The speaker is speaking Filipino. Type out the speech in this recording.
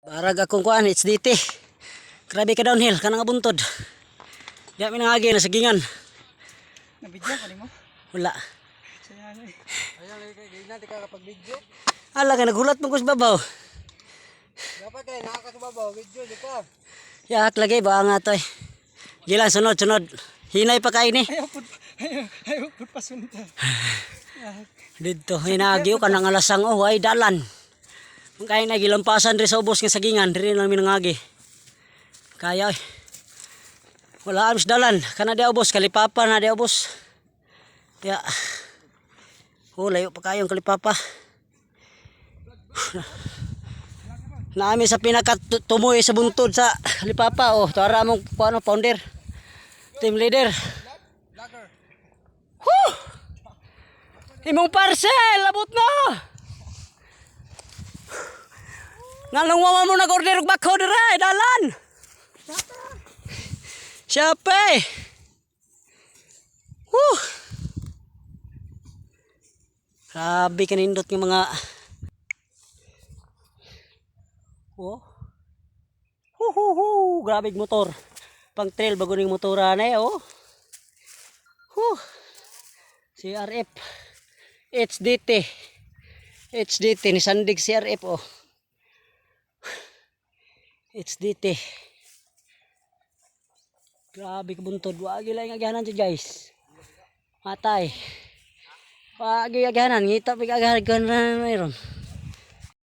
Barag akong kuan, HDT. Grabe ka downhill, kanang abuntod. Di mi nangagi na sagingan. Nabidyo ka mo? Wala. Ayaw kay na ka kapag video. Ala ka nagulat mo ko sa babaw. Dapat kay nakakababaw video di ka. Yak lagi ba nga to eh. Gilang sunod. Hinay pa kay ni. Ayaw pud pasunta. Dito hinagi ka nang alasang ay dalan. Kaya na gilampasan rin sa ubos ng sagingan, rin lang minangagi. Kaya eh. Wala amis dalan, kana di ubos, kalipapa na di ubos. Kaya, layo pa kayong kalipapa. Naami sa pinakatumoy sa buntod sa kalipapa, tara mong paano, founder, team leader. Woo! Imong parcel, abot na! Nganong mama mo nag-order og bakho dire, dalan. Siyape. Grabe kanindot ng mga grabe motor. Pang trail bago ning motora na CRF HDT ni Sandig CRF HDT. Grabe kabuntod. Wagi lang agahanan siya guys. Matay. Wagi agahanan. Ngita pag agahanan mayroon.